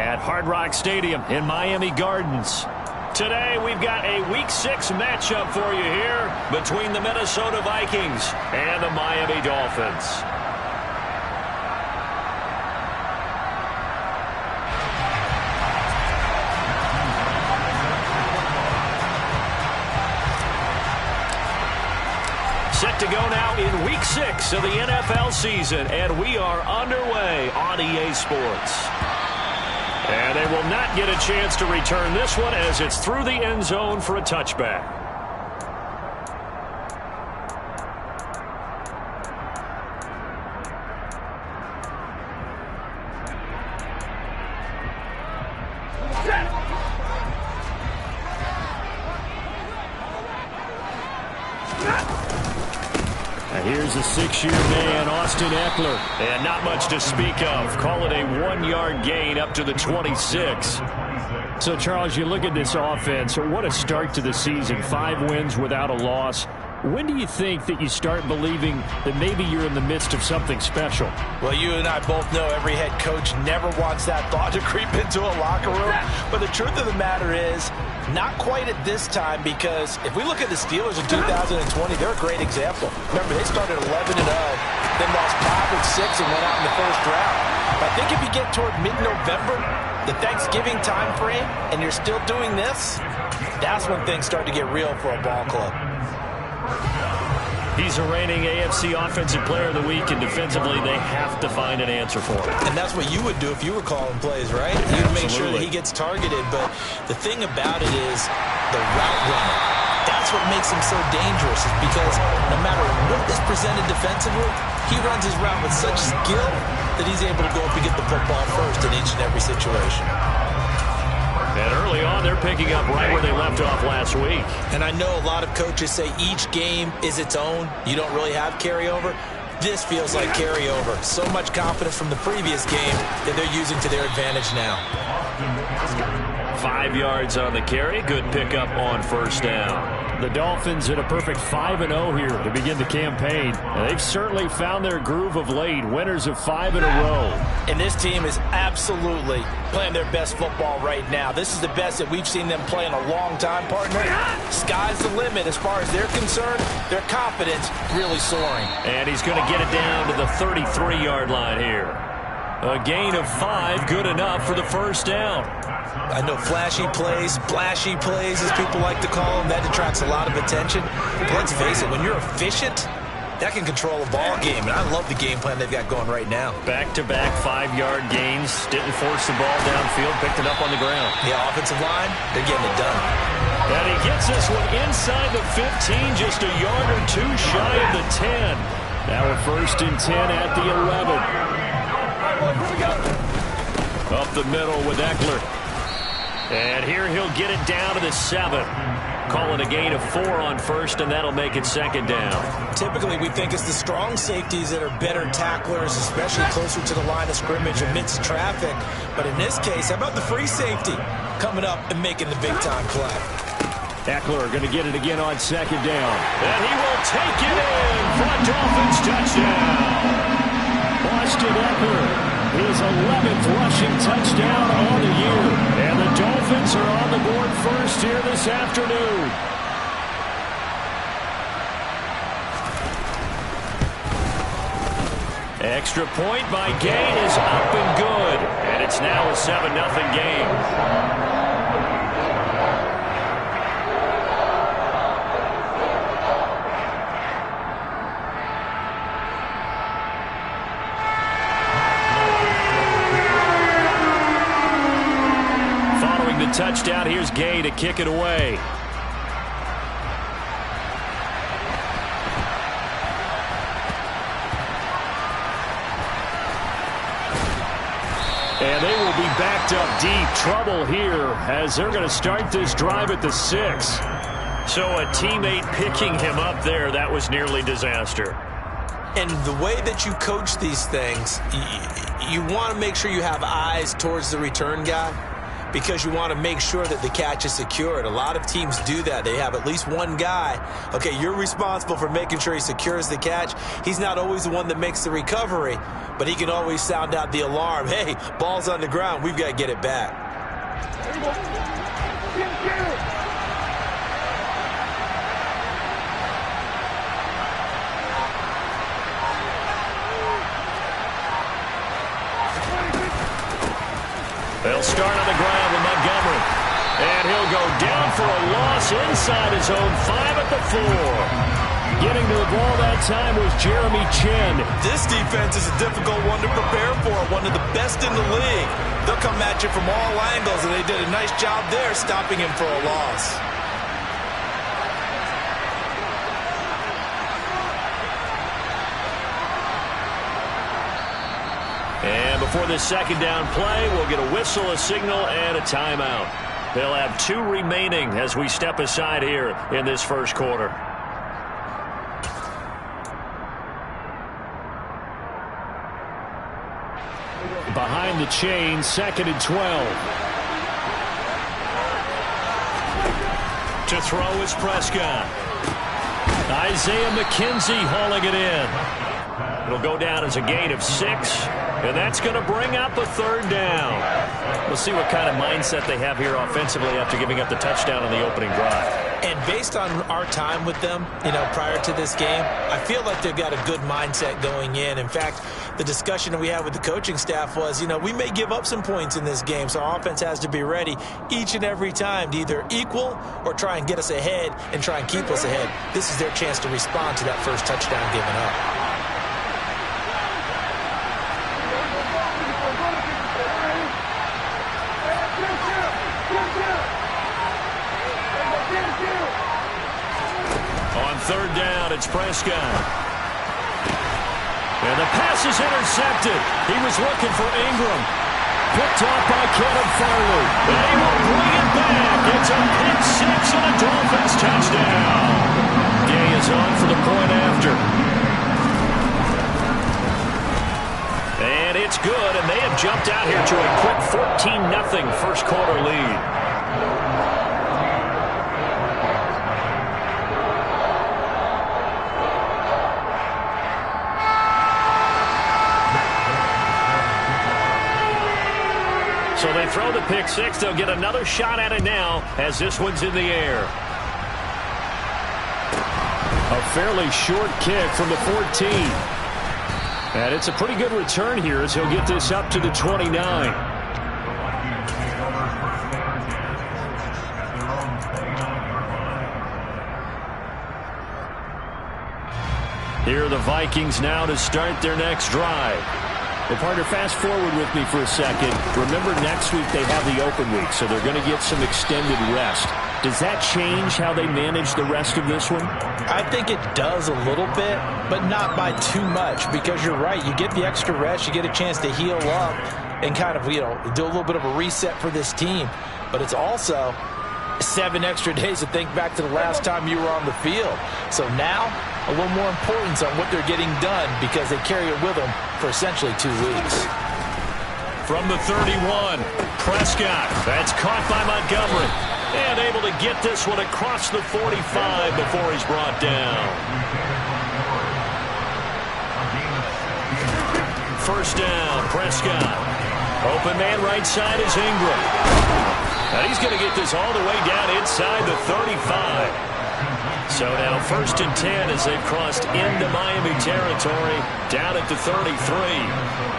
at Hard Rock Stadium in Miami Gardens. Today, we've got a Week 6 matchup for you here between the Minnesota Vikings and the Miami Dolphins. Set to go now in Week 6 of the NFL season, and we are underway on EA Sports. And they will not get a chance to return this one as it's through the end zone for a touchback. Here's a 6-year man, Austin Eckler. And not much to speak of. Call it a 1-yard gain up to the 26. So, Charles, you look at this offense. What a start to the season. 5 wins without a loss. When do you think that you start believing that maybe you're in the midst of something special? Well, you and I both know every head coach never wants that thought to creep into a locker room. But the truth of the matter is, not quite at this time, because if we look at the Steelers in 2020, they're a great example. Remember, they started 11-0, then lost 5 and 6 and went out in the first round. I think if you get toward mid-November, the Thanksgiving time frame, and you're still doing this, that's when things start to get real for a ball club. He's a reigning AFC Offensive Player of the Week, and defensively they have to find an answer for him. And that's what you would do if you were calling plays, right? You'd make sure that he gets targeted. But the thing about it is the route runner. That's what makes him so dangerous, is because no matter what is presented defensively, he runs his route with such skill that he's able to go up and get the football first in each and every situation. And early on, they're picking up right where they left off last week. And I know a lot of coaches say each game is its own. You don't really have carryover. This feels like carryover. So much confidence from the previous game that they're using to their advantage now. 5 yards on the carry. Good pickup on first down. The Dolphins at a perfect 5-0 here to begin the campaign. And they've certainly found their groove of late. Winners of 5 in a row. And this team is absolutely playing their best football right now. This is the best that we've seen them play in a long time, partner. Sky's the limit as far as they're concerned. Their confidence really soaring. And he's going to get it down to the 33-yard line here. A gain of 5, good enough for the first down. I know flashy plays, splashy plays, as people like to call them, that detracts a lot of attention. But let's face it, when you're efficient, that can control a ball game. And I love the game plan they've got going right now. Back-to-back 5-yard gains. Didn't force the ball downfield. Picked it up on the ground. The offensive line, they're getting it done. And he gets this one inside the 15, just a yard or 2 shy of the 10. Now a 1st and 10 at the 11. Up the middle with Eckler. And here he'll get it down to the 7. Calling a gain of 4 on first, and that'll make it 2nd down. Typically, we think it's the strong safeties that are better tacklers, especially closer to the line of scrimmage amidst traffic. But in this case, how about the free safety coming up and making the big-time play? Eckler going to get it again on 2nd down. And he will take it in for a Dolphins touchdown. Austin Eckler, his 11th rushing touchdown on the year. And the Dolphins are on the board first here this afternoon. Extra point by Gain is up and good. And it's now a 7-0 game. Touchdown. Here's Gay to kick it away. And they will be backed up deep. Trouble here as they're going to start this drive at the 6. So a teammate picking him up there, that was nearly disaster. And the way that you coach these things, you want to make sure you have eyes towards the return guy. because you want to make sure that the catch is secured. A lot of teams do that. They have at least one guy. Okay, you're responsible for making sure he secures the catch. He's not always the one that makes the recovery, but he can always sound out the alarm. Hey, ball's on the ground. We've got to get it back. They'll start on the ground with Montgomery. And he'll go down for a loss inside his own 5 at the 4. Getting to the ball that time was Jeremy Chin. This defense is a difficult one to prepare for, one of the best in the league. They'll come at you from all angles, and they did a nice job there stopping him for a loss. And before this second down play, we'll get a whistle, a signal, and a timeout. They'll have 2 remaining as we step aside here in this first quarter. Behind the chain, 2nd and 12. To throw is Prescott. Isaiah McKenzie hauling it in. It'll go down as a gain of 6, and that's going to bring up a 3rd down. We'll see what kind of mindset they have here offensively after giving up the touchdown on the opening drive. And based on our time with them, prior to this game, I feel like they've got a good mindset going in. In fact, the discussion that we had with the coaching staff was, we may give up some points in this game, so our offense has to be ready each and every time to either equal or try and get us ahead and try and keep us ahead. This is their chance to respond to that first touchdown given up. On 3rd down, it's Prescott. And the pass is intercepted. He was looking for Ingram. Picked off by Kevin Farley. And he will bring it back. It's a pick 6 and a Dolphins touchdown. Gay is on for the point after. And it's good, and they have jumped out here to a quick 14-0 first quarter lead. So they throw the pick 6. They'll get another shot at it now as this one's in the air. A fairly short kick from the 14. And it's a pretty good return here as he'll get this up to the 29. Here are the Vikings now to start their next drive. Well, partner, fast forward with me for a second. Remember, next week they have the open week, so they're going to get some extended rest. Does that change how they manage the rest of this one? I think it does a little bit, but not by too much, because you're right. You get the extra rest. You get a chance to heal up and kind of, do a little bit of a reset for this team. But it's also 7 extra days to think back to the last time you were on the field. So now, a little more importance on what they're getting done because they carry it with them for essentially 2 weeks. From the 31, Prescott. That's caught by Montgomery. And able to get this one across the 45 before he's brought down. First down, Prescott. Open man right side is Ingram. And he's going to get this all the way down inside the 35. So now 1st and 10 as they've crossed into Miami territory down at the 33.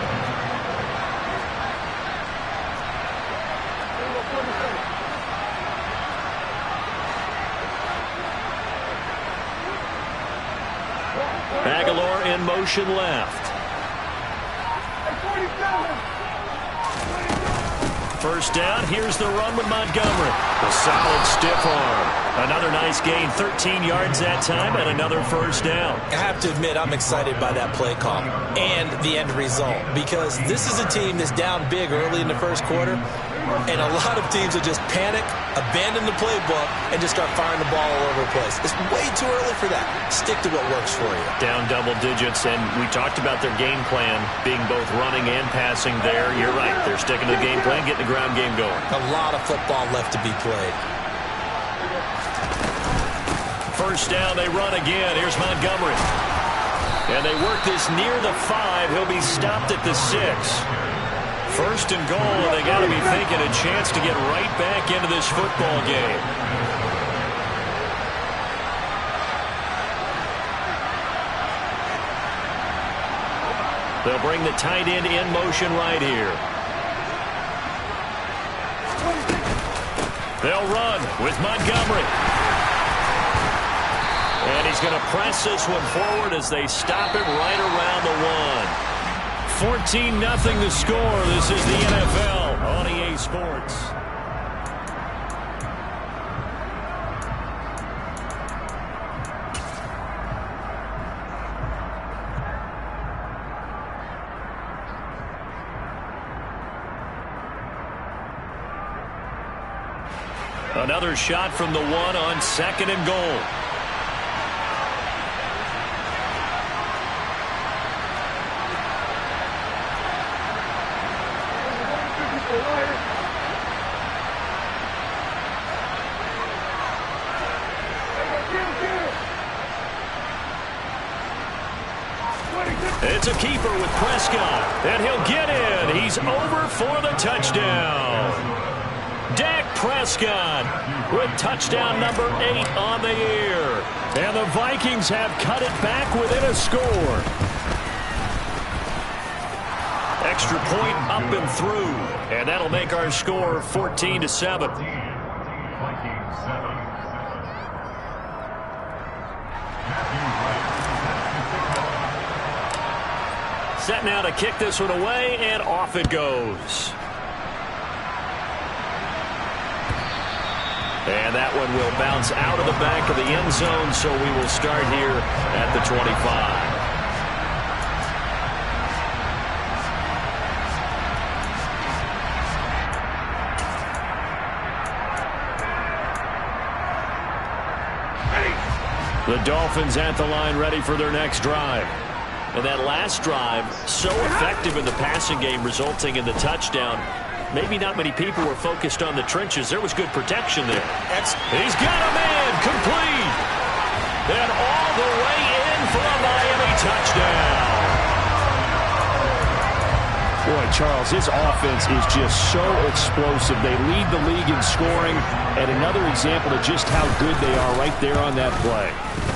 Aguilar in motion left. First down, here's the run with Montgomery. A solid stiff arm. Another nice gain, 13 yards that time, and another first down. I have to admit, I'm excited by that play call and the end result, because this is a team that's down big early in the first quarter, and a lot of teams will just panic, abandon the playbook, and just start firing the ball all over the place. It's way too early for that. Stick to what works for you. Down double digits, and we talked about their game plan being both running and passing there. You're right. They're sticking to the game plan, getting the ground game going. A lot of football left to be played. First down, they run again. Here's Montgomery. And they work this near the 5. He'll be stopped at the 6. First and goal, and they got to be thinking a chance to get right back into this football game. They'll bring the tight end in motion right here. They'll run with Montgomery. And he's going to press this one forward as they stop it right around the 1. 14-0 the score. This is the NFL on EA Sports. Another shot from the 1 on 2nd and goal. It's a keeper with Prescott, and he'll get in. He's over for the touchdown. Dak Prescott with touchdown number 8 on the year. And the Vikings have cut it back within a score. Extra point up and through. And that'll make our score 14-7. Set now to kick this one away, and off it goes. And that one will bounce out of the back of the end zone, so we will start here at the 25. The Dolphins at the line, ready for their next drive. And that last drive, so effective in the passing game, resulting in the touchdown. Maybe not many people were focused on the trenches. There was good protection there. He's got a man, complete. And all the way in for a Miami touchdown. Boy, Charles, this offense is just so explosive. They lead the league in scoring, and another example of just how good they are right there on that play.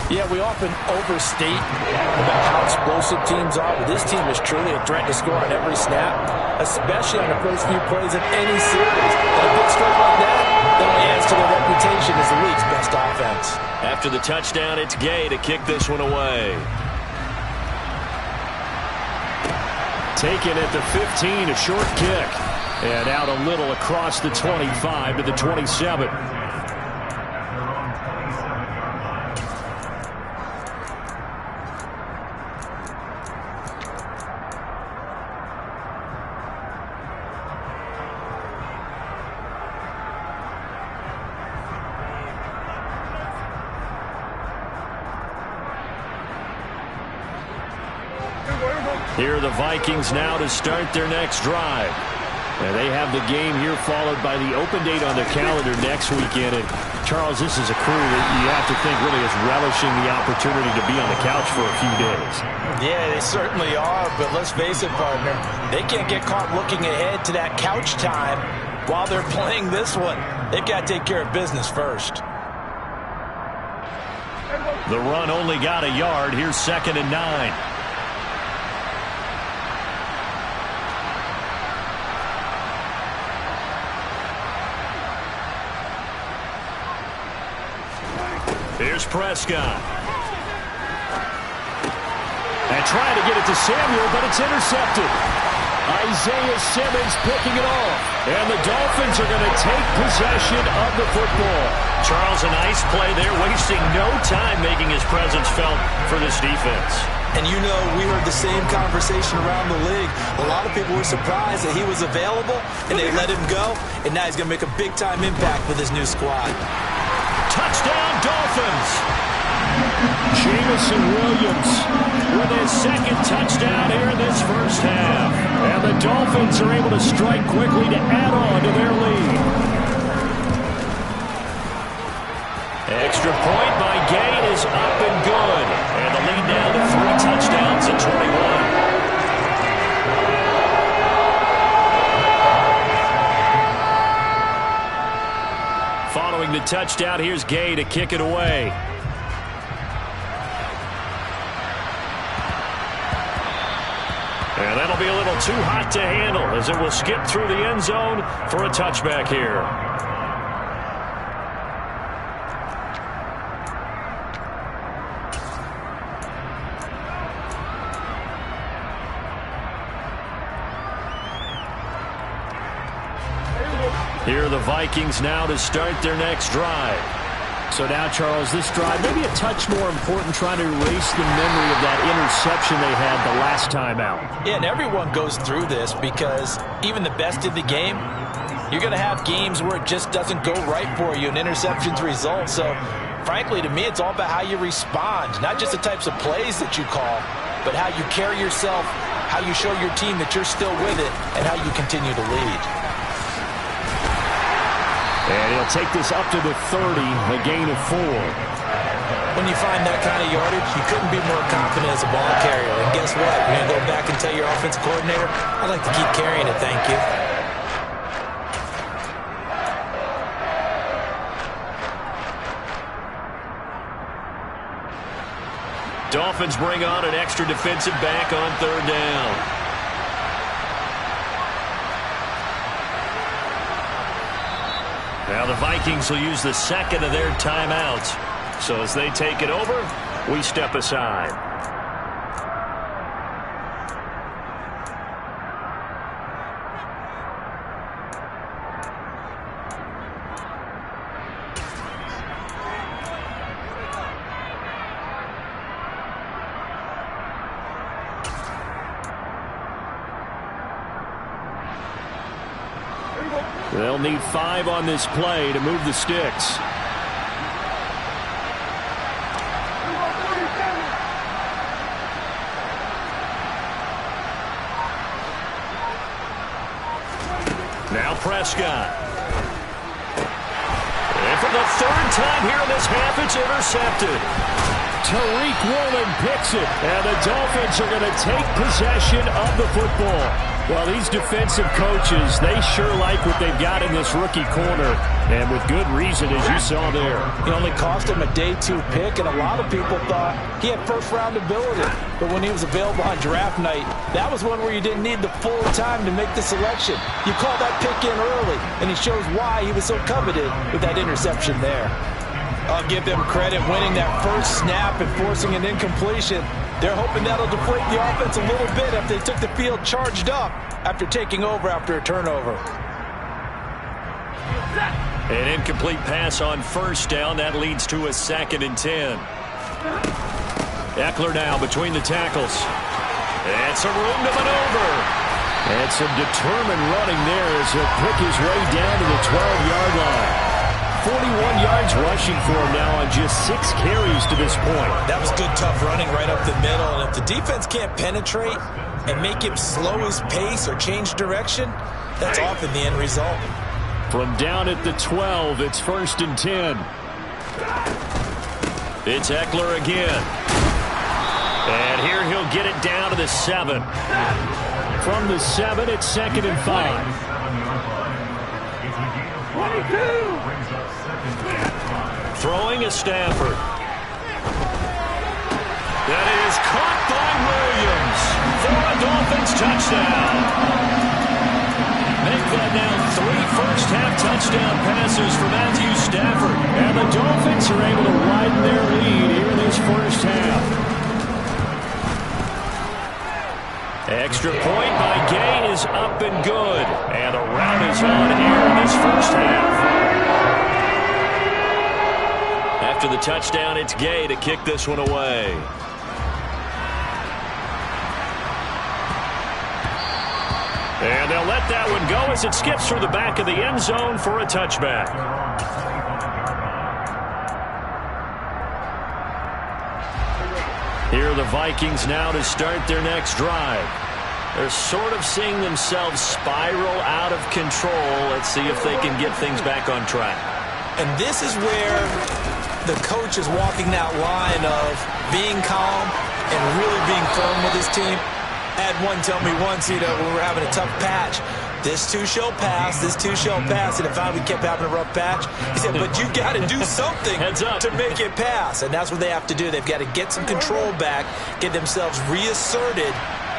Yeah, we often overstate about how explosive teams are, but this team is truly a threat to score on every snap, especially on the first few plays of any series. And a big stroke like that only adds to their reputation as the league's best offense. After the touchdown, it's Gay to kick this one away. Taken at the 15, a short kick. And out a little across the 25 to the 27. Here are the Vikings now to start their next drive. And they have the game here followed by the open date on their calendar next weekend. And Charles, this is a crew that you have to think really is relishing the opportunity to be on the couch for a few days. Yeah, they certainly are, but let's face it, partner, they can't get caught looking ahead to that couch time while they're playing this one. They've got to take care of business first. The run only got a yard. Here's 2nd and 9. Here's Prescott. And trying to get it to Samuel, but it's intercepted. Isaiah Simmons picking it off. And the Dolphins are going to take possession of the football. Charles, a nice play there, wasting no time making his presence felt for this defense. And you know, we heard the same conversation around the league. A lot of people were surprised that he was available, and they let him go. And now he's going to make a big-time impact with his new squad. Touchdown, Dolphins! Jamison Williams with his 2nd touchdown here in this first half. And the Dolphins are able to strike quickly to add on to to touchdown. Here's Gay to kick it away. And that'll be a little too hot to handle as it will skip through the end zone for a touchback here. Here are the Vikings now to start their next drive. So now, Charles, this drive maybe a touch more important, trying to erase the memory of that interception they had the last time out. Yeah, and everyone goes through this because even the best in the game, you're going to have games where it just doesn't go right for you, and interceptions result. So, frankly, to me, it's all about how you respond, not just the types of plays that you call, but how you carry yourself, how you show your team that you're still with it, and how you continue to lead. And he'll take this up to the 30, a gain of 4. When you find that kind of yardage, you couldn't be more confident as a ball carrier. And guess what? You're going to go back and tell your offensive coordinator, I'd like to keep carrying it, thank you. Dolphins bring on an extra defensive back on third down. Now the Vikings will use the second of their timeouts. So as they take it over, we step aside. They'll need 5 on this play to move the sticks. Now Prescott. And for the third time here in this half, it's intercepted. Tariq Woolen picks it, and the Dolphins are going to take possession of the football. Well, these defensive coaches, they sure like what they've got in this rookie corner, and with good reason, as you saw there. It only cost him a day 2 pick, and a lot of people thought he had first-round ability. But when he was available on draft night, that was one where you didn't need the full time to make the selection. You call that pick in early, and he shows why he was so coveted with that interception there. I'll give them credit winning that first snap and forcing an incompletion. They're hoping that'll deflate the offense a little bit if they took the field charged up after taking over after a turnover. An incomplete pass on first down. That leads to a 2nd and 10. Eckler now between the tackles. And some room to maneuver. And some determined running there as he'll pick his way down to the 12-yard line. 41 yards rushing for him now on just 6 carries to this point. That was good, tough running right up the middle. And if the defense can't penetrate and make him slow his pace or change direction, that's often the end result. From down at the 12, it's 1st and 10. It's Eckler again. And here he'll get it down to the 7. From the 7, it's 2nd and 5. 22. Throwing is Stafford. That is caught by Williams for a Dolphins touchdown. Make that now 3 first-half touchdown passes for Matthew Stafford. And the Dolphins are able to widen their lead here in this first half. Extra point by Gay is up and good. And a rout is on here in this first half. After the touchdown, it's Gay to kick this one away. And they'll let that one go as it skips through the back of the end zone for a touchback. Here are the Vikings now to start their next drive. They're sort of seeing themselves spiral out of control. Let's see if they can get things back on track. And this is where the coach is walking that line of being calm and really being firm with his team. I had one tell me once, when we were having a tough patch, This too shall pass. This too shall pass. And if we kept having a rough patch, he said, but you got to do something to make it pass. And that's what they have to do. They've got to get some control back, get themselves reasserted,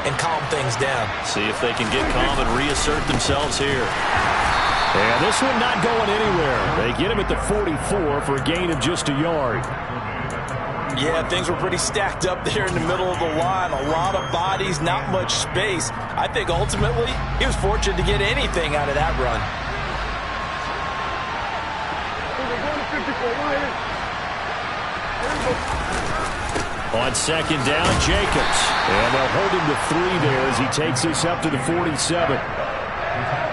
and calm things down. See if they can get calm and reassert themselves here. And this one not going anywhere. They get him at the 44 for a gain of just a yard. Yeah, things were pretty stacked up there in the middle of the line. A lot of bodies, not much space. I think ultimately he was fortunate to get anything out of that run. On second down, Jacobs. And they'll hold him to 3 there as he takes this up to the 47.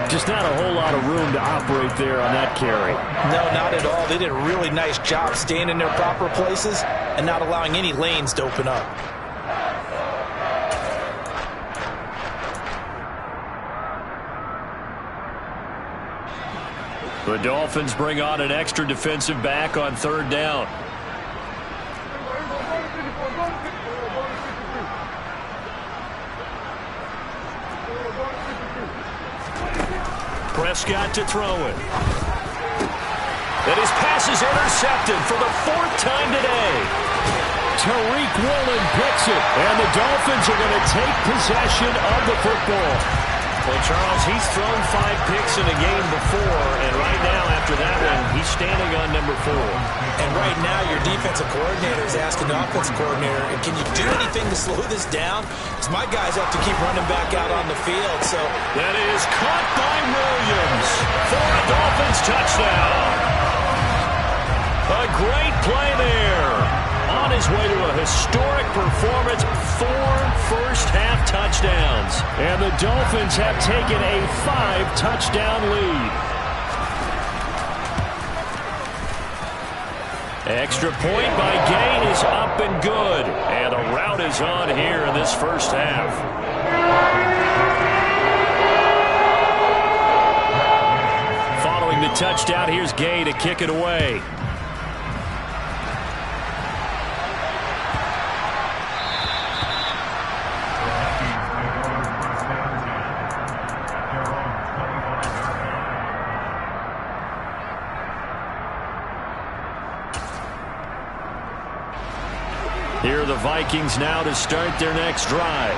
Just not a whole lot of room to operate there on that carry. No, not at all. They did a really nice job staying in their proper places and not allowing any lanes to open up. The Dolphins bring on an extra defensive back on third down. Prescott to throw it. And his pass is intercepted for the 4th time today. Tariq Woolen picks it, and the Dolphins are going to take possession of the football. Well, Charles, he's thrown 5 picks in a game before, and right now, after that one, he's standing on number 4. And right now, your defensive coordinator is asking the offensive coordinator, can you do anything to slow this down? Because my guys have to keep running back out on the field. So that is caught by Williams for a Dolphins touchdown. A great play there. On his way to a historic performance, 4 first-half touchdowns. And the Dolphins have taken a 5-touchdown lead. Extra point by Gain is up and good. And a rout is on here in this first half. Following the touchdown, here's Gay to kick it away. Here are the Vikings now to start their next drive.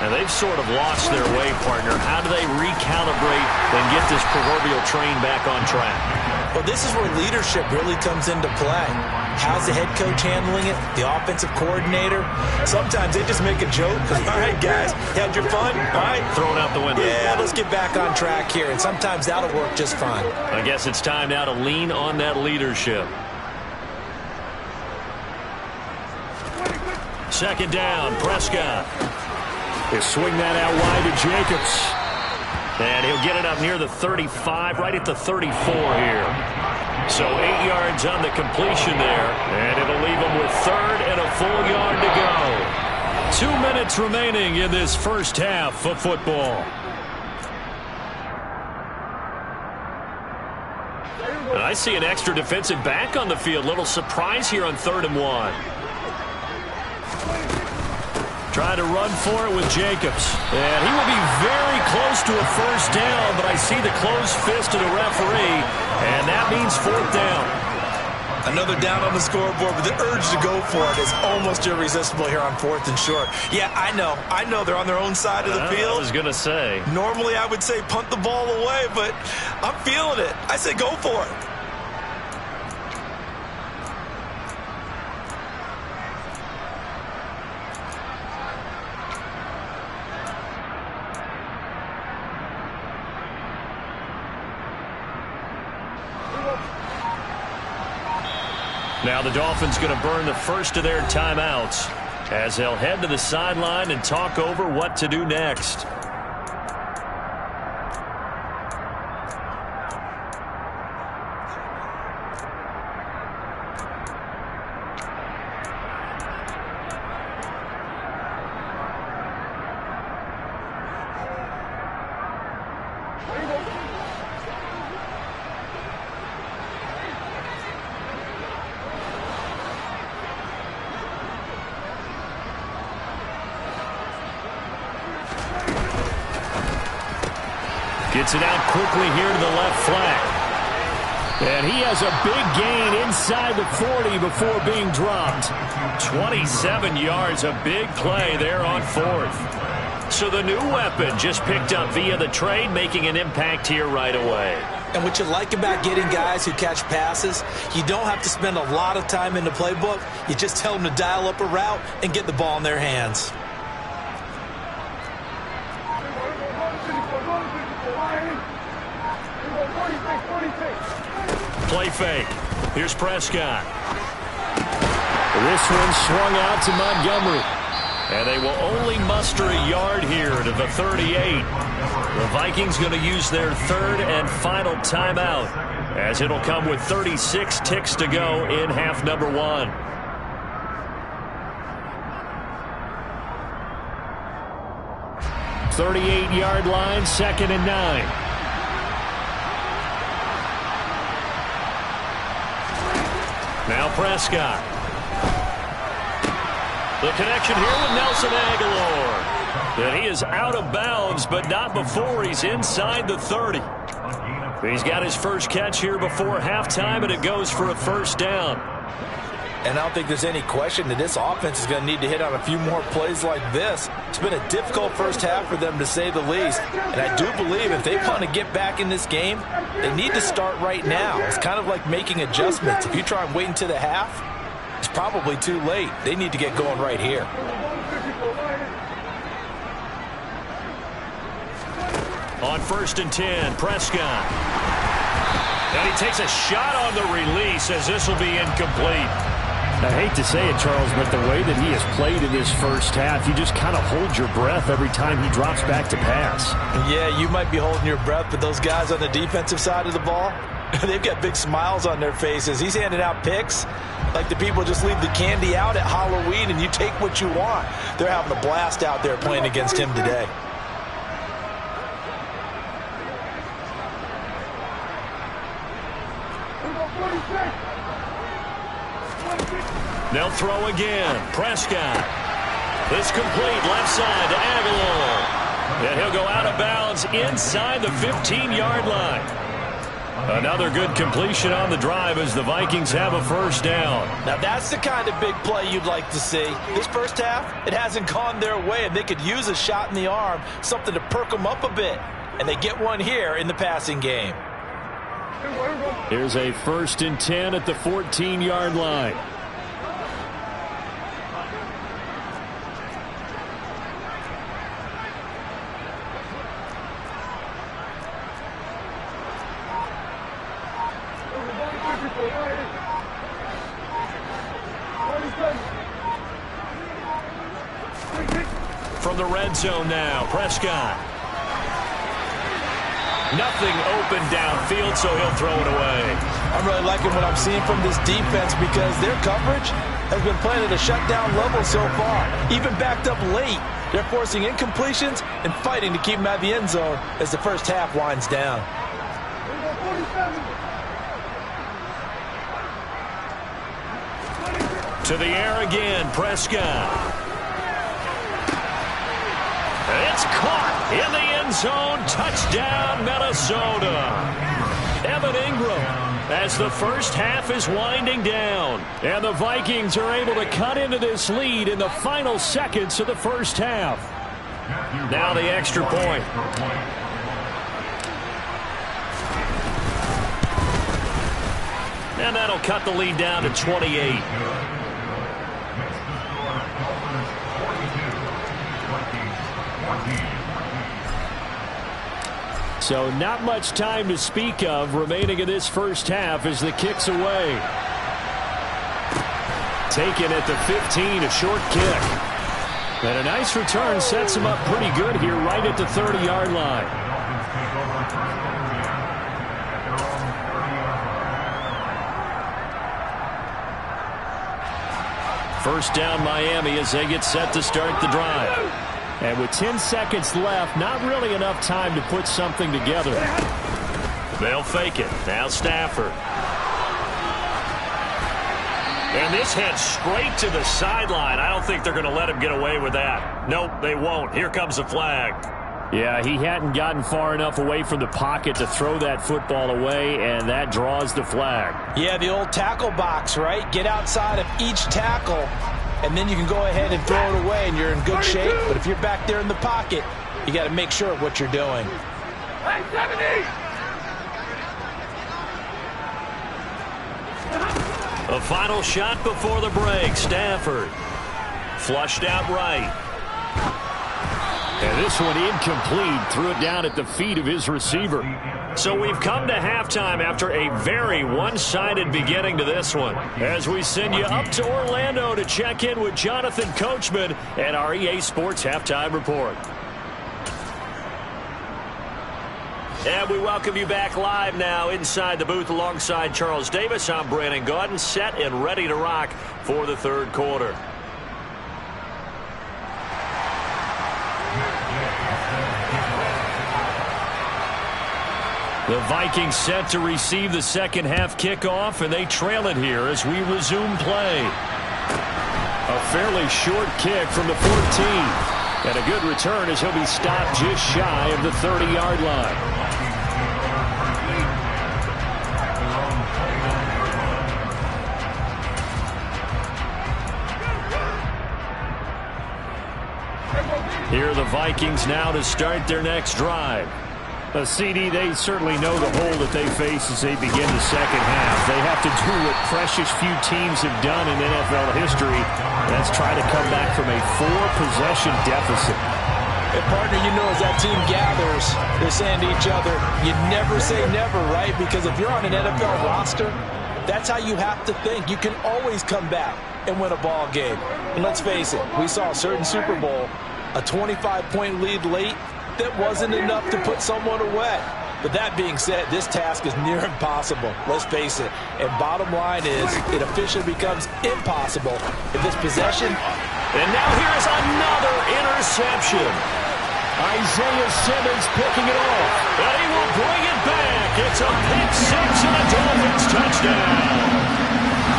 And they've sort of lost their way, partner. How do they recalibrate and get this proverbial train back on track? Well, this is where leadership really comes into play. How's the head coach handling it? The offensive coordinator? Sometimes they just make a joke. All right, guys, had your fun? All right. Throw it out the window. Yeah, let's get back on track here. And sometimes that'll work just fine. I guess it's time now to lean on that leadership. Second down, Prescott. He'll swing that out wide to Jacobs. And he'll get it up near the 35, right at the 34 here. So 8 yards on the completion there. And it'll leave him with 3rd and a full yard to go. 2 minutes remaining in this first half of football. And I see an extra defensive back on the field. Little surprise here on 3rd and 1. Trying to run for it with Jacobs. And he will be very close to a first down, but I see the closed fist of the referee, and that means 4th down. Another down on the scoreboard, but the urge to go for it is almost irresistible here on 4th and short. Yeah, I know they're on their own side of the field. I was going to say. Normally I would say punt the ball away, but I'm feeling it. I say go for it. Now the Dolphins going to burn the first of their timeouts as they'll head to the sideline and talk over what to do next. Gets it out quickly here to the left flank. And he has a big gain inside the 40 before being dropped. 27 yards, a big play there on 4th. So the new weapon just picked up via the trade, making an impact here right away. And what you like about getting guys who catch passes, you don't have to spend a lot of time in the playbook. You just tell them to dial up a route and get the ball in their hands. Play fake. Here's Prescott. This one swung out to Montgomery. And they will only muster a yard here to the 38. The Vikings going to use their third and final timeout, as it'll come with 36 ticks to go in half number 1. "38-yard line, 2nd and 9. Now Prescott. The connection here with Nelson Aguilar. And he is out of bounds, but not before he's inside the 30. He's got his first catch here before halftime, and it goes for a first down. And I don't think there's any question that this offense is going to need to hit on a few more plays like this. It's been a difficult first half for them, to say the least. And I do believe if they want to get back in this game, they need to start right now. It's kind of like making adjustments. If you try and wait until the half, it's probably too late. They need to get going right here. On 1st and 10, Prescott. And he takes a shot on the release, as this will be incomplete. I hate to say it, Charles, but the way that he has played in this first half, you just kind of hold your breath every time he drops back to pass. Yeah, you might be holding your breath, but those guys on the defensive side of the ball, they've got big smiles on their faces. He's handing out picks like the people just leave the candy out at Halloween and you take what you want. They're having a blast out there playing against him today. They'll throw again. Prescott. This complete left side to Aguilar. And he'll go out of bounds inside the 15-yard line. Another good completion on the drive as the Vikings have a first down. Now that's the kind of big play you'd like to see. This first half, it hasn't gone their way, and they could use a shot in the arm, something to perk them up a bit. And they get one here in the passing game. Here's a 1st and 10 at the 14-yard line. From the red zone now, Prescott. Nothing open downfield, so he'll throw it away. I'm really liking what I'm seeing from this defense because their coverage has been playing at a shutdown level so far. Even backed up late, they're forcing incompletions and fighting to keep them out of the end zone as the first half winds down. To the air again, Prescott. It's caught in the end zone. Touchdown, Minnesota. Evan Ingram, as the first half is winding down. And the Vikings are able to cut into this lead in the final seconds of the first half. Now the extra point. And that'll cut the lead down to 28. So not much time to speak of remaining in this first half as the kick's away. Taken at the 15, a short kick. And a nice return sets him up pretty good here right at the 30-yard line. First down Miami as they get set to start the drive. And with 10 seconds left, not really enough time to put something together. They'll fake it. Now Stafford. And this heads straight to the sideline. I don't think they're going to let him get away with that. Nope, they won't. Here comes the flag. Yeah, he hadn't gotten far enough away from the pocket to throw that football away, and that draws the flag. Yeah, the old tackle box, right? Get outside of each tackle, and then you can go ahead and throw it away, and you're in good shape. But if you're back there in the pocket, you got to make sure of what you're doing. A final shot before the break. Stafford flushed out right. And this one incomplete. Threw it down at the feet of his receiver. So we've come to halftime after a very one-sided beginning to this one. As we send you up to Orlando to check in with Jonathan Coachman and our EA Sports Halftime Report. And we welcome you back live now inside the booth alongside Charles Davis. I'm Brandon Gaudin, set and ready to rock for the third quarter. The Vikings set to receive the second half kickoff, and they trail it here as we resume play. A fairly short kick from the 14. And a good return as he'll be stopped just shy of the 30-yard line. Here are the Vikings now to start their next drive. CD, they certainly know the hole that they face as they begin the second half. They have to do what precious few teams have done in NFL history. That's try to come back from a 4-possession deficit. And partner, you know, as that team gathers, they're saying to each other, you never say never, right? Because if you're on an NFL roster, that's how you have to think. You can always come back and win a ball game. And let's face it, we saw a certain Super Bowl, a 25-point lead late, that wasn't enough to put someone away. But that being said, this task is near impossible. Let's face it. And bottom line is, it officially becomes impossible if this possession. And now here's another interception. Isaiah Simmons picking it off. And he will bring it back. It's a pick six and a Dolphins touchdown.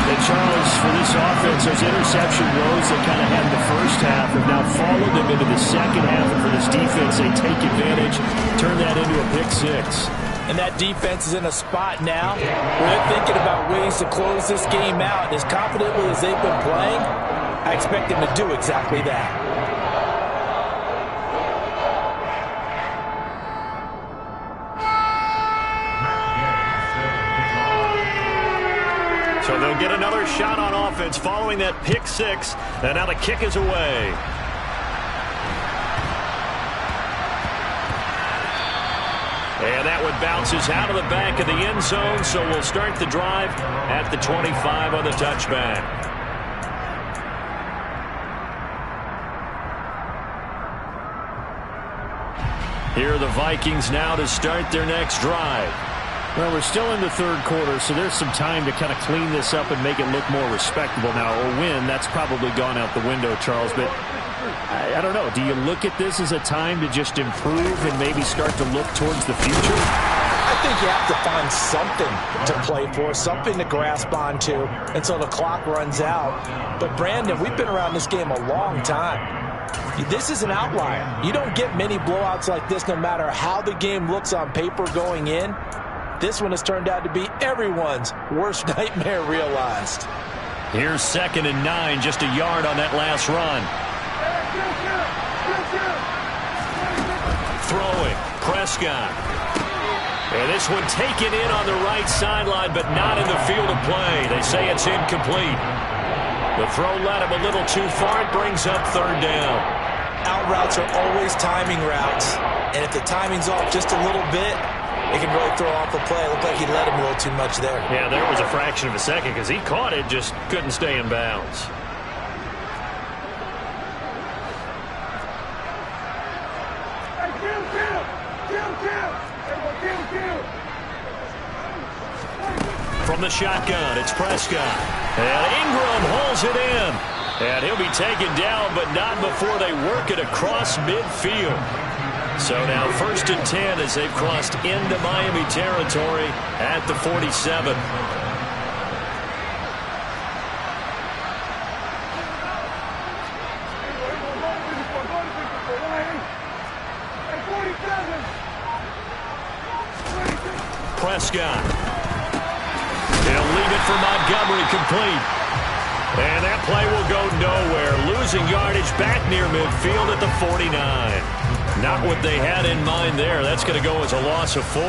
And Charles, for this offense, those interception woes that kind of had in the first half have now followed them into the second half. And for this defense, they take advantage, turn that into a pick six. And that defense is in a spot now where they're thinking about ways to close this game out. And as confidently as they've been playing, I expect them to do exactly that. So they'll get another shot on offense following that pick six. And now the kick is away. And that one bounces out of the back of the end zone. So we'll start the drive at the 25 on the touchback. Here are the Vikings now to start their next drive. Well, we're still in the third quarter, so there's some time to kind of clean this up and make it look more respectable. Now, a win, that's probably gone out the window, Charles, but I don't know. Do you look at this as a time to just improve and maybe start to look towards the future? I think you have to find something to play for, something to grasp onto until the clock runs out. But, Brandon, we've been around this game a long time. This is an outlier. You don't get many blowouts like this no matter how the game looks on paper going in. This one has turned out to be everyone's worst nightmare realized. Here's 2nd and 9, just a yard on that last run. Throwing, Prescott. And this one taken in on the right sideline, but not in the field of play. They say it's incomplete. The throw led him a little too far. It brings up 3rd down. Out routes are always timing routes. And if the timing's off just a little bit, it can really throw off a play. It looked like he let him a little too much there. Yeah, there was a fraction of a second because he caught it, just couldn't stay in bounds. From the shotgun, it's Prescott. And Ingram holds it in. And he'll be taken down, but not before they work it across midfield. So now 1st and 10 as they've crossed into Miami territory at the 47. Prescott. He'll leave it for Montgomery, complete. And that play will go nowhere. Losing yardage back near midfield at the 49. Not what they had in mind there. That's going to go as a loss of 4.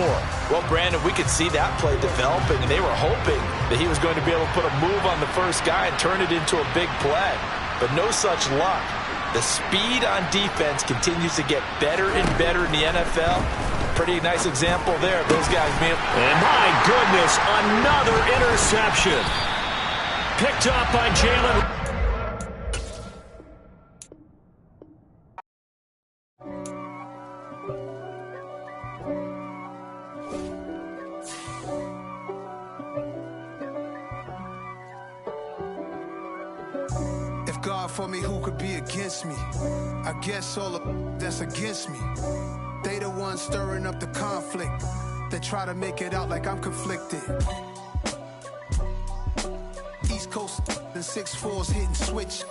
Well, Brandon, we could see that play developing, and they were hoping that he was going to be able to put a move on the first guy and turn it into a big play. But no such luck. The speed on defense continues to get better and better in the NFL. Pretty nice example there of those guys being... And my goodness, another interception. Picked up by Jalen. If God for me, who could be against me? I guess all of that's against me. They the ones stirring up the conflict. They try to make it out like I'm conflicted. East Coast and 6'4's hitting switch.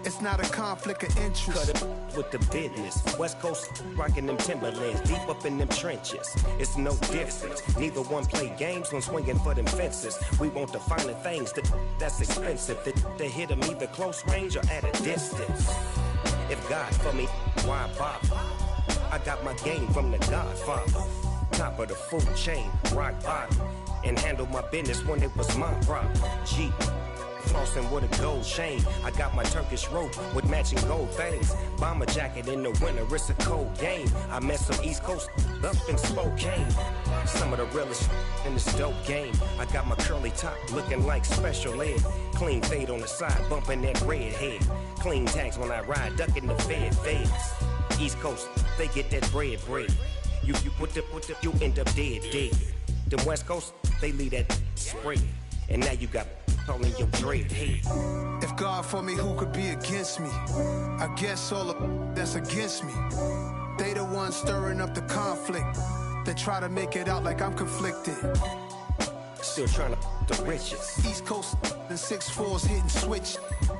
It's not a conflict of interest. Cut it with the business. West Coast rocking them Timberlands, deep up in them trenches. It's no difference. Neither one play games when swinging for them fences. We want the finer things that's expensive. They hit them either close range or at a distance. If God for me, why bother? I got my game from the Godfather. Top of the food chain, rock bottom. And handle my business when it was my problem. G. Flossing with a gold chain. I got my Turkish rope with matching gold things. Bomber jacket in the winter, it's a cold game. I met some East Coast up in Spokane. Some of the realest in this dope game. I got my curly top looking like special ed. Clean fade on the side, bumping that red head. Clean tags when I ride, ducking the feds. East Coast, they get that bread. You you end up dead. Them West Coast, they leave that spread. And now you got calling your dread head. If God for me, who could be against me? I guess all of that's against me. They the ones stirring up the conflict. They try to make it out like I'm conflicted. Still trying to the riches. East Coast and 6'4's hitting switch.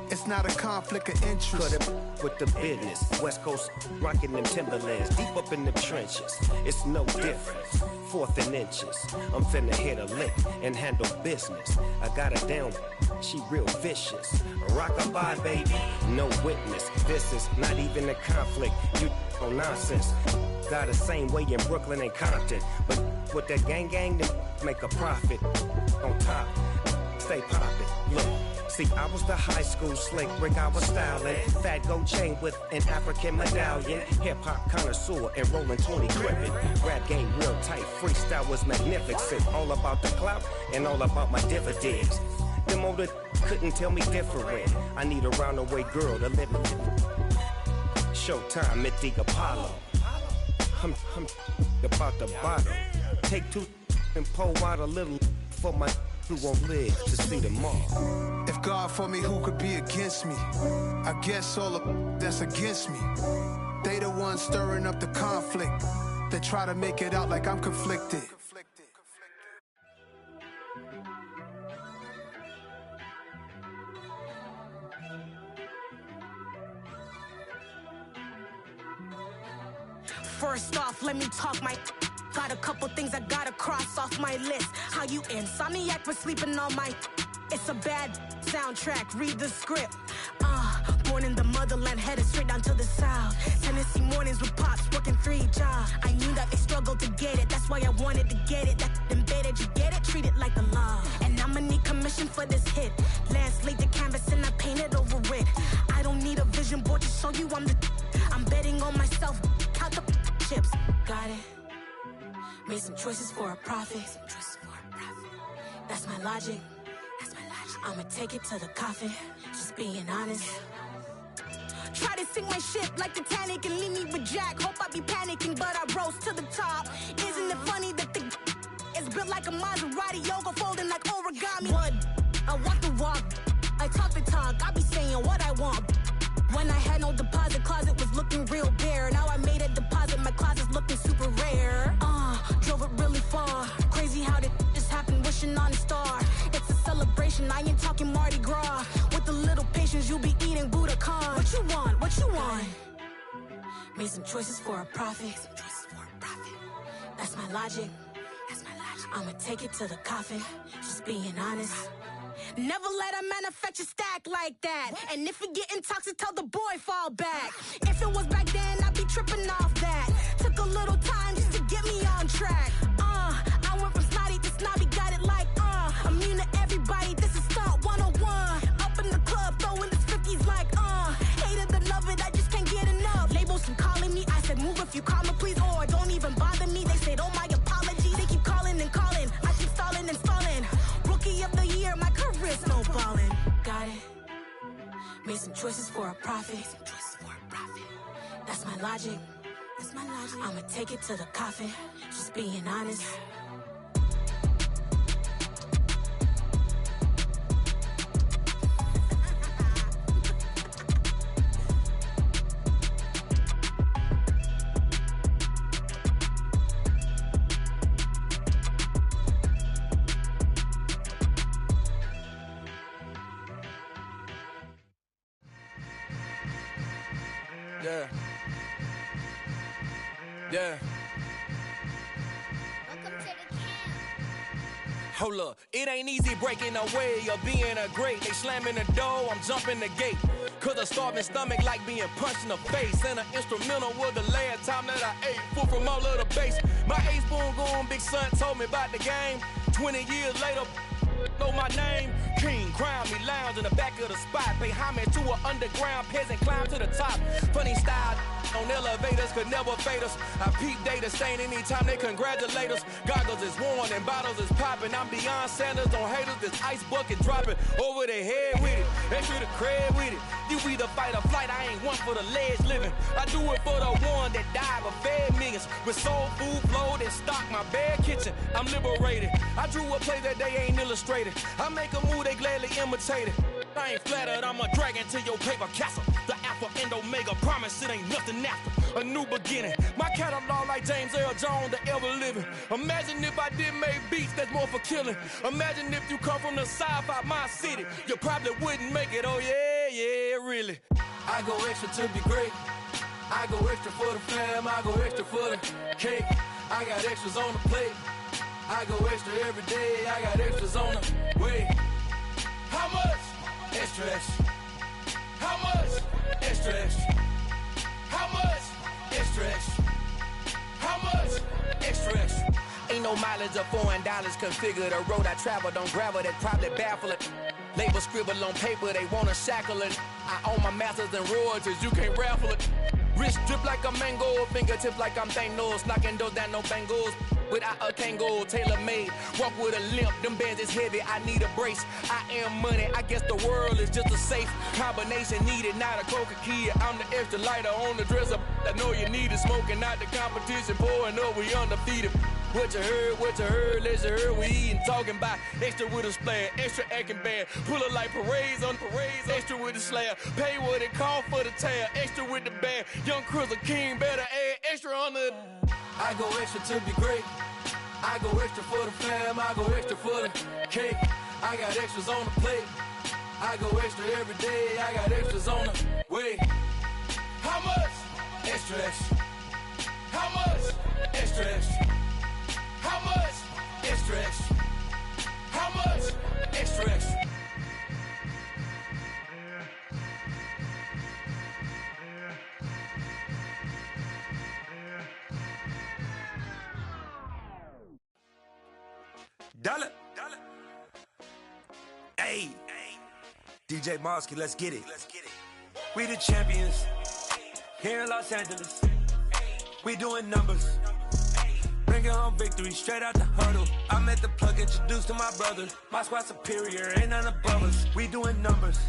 It's not a conflict of interest. Cut it with the business. West Coast rocking them Timberlands, deep up in the trenches. It's no difference. 4th and inches. I'm finna hit a lick and handle business. I got her down, she real vicious. Rock-a-bye, baby, no witness. This is not even a conflict. You no nonsense. Got the same way in Brooklyn and Compton. But with that gang, then make a profit. On top, stay poppin'. Look. See, I was the high school slick brick, I was styling. Fat gold chain with an African medallion. Hip-hop connoisseur and rolling 20 gripping. Rap game real tight, freestyle was magnificent. All about the clout and all about my dividends. Them older couldn't tell me different. I need a roundaway girl to live in. Showtime at the Apollo. I'm about the bottle. Take 2 and pour out a little for my who won't live to see tomorrow. If God for me, who could be against me? I guess all of that's against me. They the ones stirring up the conflict. They try to make it out like I'm conflicted. First off, let me talk my... Got a couple things I gotta cross off my list. How you insomniac for sleeping on my... It's a bad soundtrack, read the script. Born in the motherland, headed straight down to the south. Tennessee mornings with pops, working 3 jobs. I knew that they struggled to get it, that's why I wanted to get it. That embedded, you get it, treat it like a law. And I'ma need commission for this hit. Last laid the canvas and I painted over it. I don't need a vision board to show you I'm betting on myself, count the chips. Got it. Made some choices for a profit. That's my logic. I'ma take it to the coffin. Just being honest. Try to sink my ship like Titanic and leave me with Jack. Hope I be panicking, but I rose to the top. Isn't it funny that the is built like a Maserati, yoga folding like origami? What? I walk the walk. I talk the talk. I be saying what I want. When I had no deposit, closet was looking real bare. Now I made a deposit, my closet's looking super rare. Drove it really far. Crazy how did just happen, wishing on a star. It's a celebration, I ain't talking Mardi Gras. With a little patience, you'll be eating Budokan. What you want? What you want? Made some choices for a profit. That's my logic. I'ma take it to the coffin, just being honest. Never let a manufacture stack like that. And if it getting toxic, tell the boy fall back. If it was back then, I'd be tripping off that. Took a little time just to get me on track. I went from snotty to snobby, got it like, immune to everybody, this is stunt 101. Up in the club, throwing the 50s like, hate it or love it, I just can't get enough. Labels keep calling me, I said move if you call me please, or don't even bother me. They said, oh my apologies, they keep calling and calling. I keep stalling and stalling. Rookie of the year, my career snowballing. Got it. Made some choices for a profit. That's my logic. I'ma take it to the coffin, just being honest. Yeah. Hold up, it ain't easy breaking away or being a great. They slamming the door, I'm jumping the gate. Cause a starving stomach like being punched in the face. And an instrumental was the last time that I ate. Full from all of the bass. My ace boom goon, big son told me about the game. 20 years later, know my name. King, crown me, lounge in the back of the spot. Pay homage to an underground peasant, climb to the top. Funny style on elevators could never fade us. I peep data stain anytime they congratulate us. Goggles is worn and bottles is popping. I'm beyond Sanders on haters, this ice bucket dropping over their head with it. Extra the cred with it. You either fight or flight, I ain't one for the ledge living. I do it for the one that died but fed millions. With soul food flowed and stock my bad kitchen. I'm liberated. I drew a play that they ain't illustrated. I make a move, they gladly imitate it. I ain't flattered, I'm a dragon to your paper castle. The Alpha and Omega, promise it ain't nothing after. A new beginning. My catalog like James Earl Jones, the ever living. Imagine if I did make beats that's more for killing. Imagine if you come from the sci-fi my city. You probably wouldn't make it, oh yeah, really. I go extra to be great. I go extra for the fam, I go extra for the cake. I got extras on the plate. I go extra every day, I got extras on the way. How much? Extra, extra. How much? Extra, extra. How much? Extra, extra. How much? Extra, extra. Ain't no mileage of $4 configure the road I travel. Don't gravel, that probably baffle it. Label scribble on paper, they wanna shackle it. I own my masters and royalties, you can't raffle it. Wrist drip like a mango, fingertips like I'm Thanos. Knocking those down, no bangles. Without a Kango, tailor-made. Walk with a limp, them bands is heavy, I need a brace. I am money, I guess the world is just a safe combination needed, not a coca key. I'm the extra lighter on the dresser. I know you need it, smoking out the competition, pouring up, we undefeated. What you heard, let's hear we eating, talking about extra with a splash, extra acting bad, pull it like parades on parades, extra with the slab, pay what it cost for the tab, extra with the band, young Chris a king, better add extra on the. I go extra to be great, I go extra for the fam, I go extra for the cake, I got extras on the plate, I go extra every day, I got extras on the way. How much? Extra, extra. How much? Extra, extra. How much? Extra, extra. How much? Extra, extra. Dollar. Hey. DJ Mosky, let's get it. We the champions here in Los Angeles. We doing numbers. Bringing home victory straight out the huddle. I'm at the plug, introduced to my brother. My squad superior, ain't none above us. We doing numbers.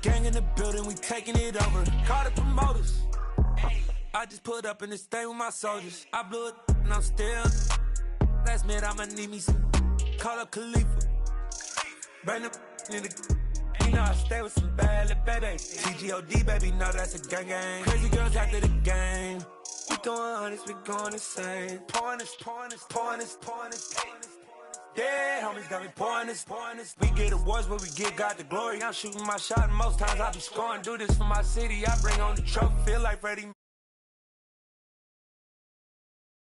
Gang in the building, we taking it over. Call the promoters. I just put up in this thing with my soldiers. I blew it and I'm still. Last minute I'ma need me some. Call up Khalifa. Bring them in the. You know I stay with some bad little baby. TGOD baby, know that's a gang gang. Crazy girls after the game. We going honest, we going insane. Pouring this. Yeah, homies got me pouring this. We get awards, but we get God the glory. I'm shooting my shot, and most times I be scoring. Do this for my city, I bring on the trophy. Feel like Freddie.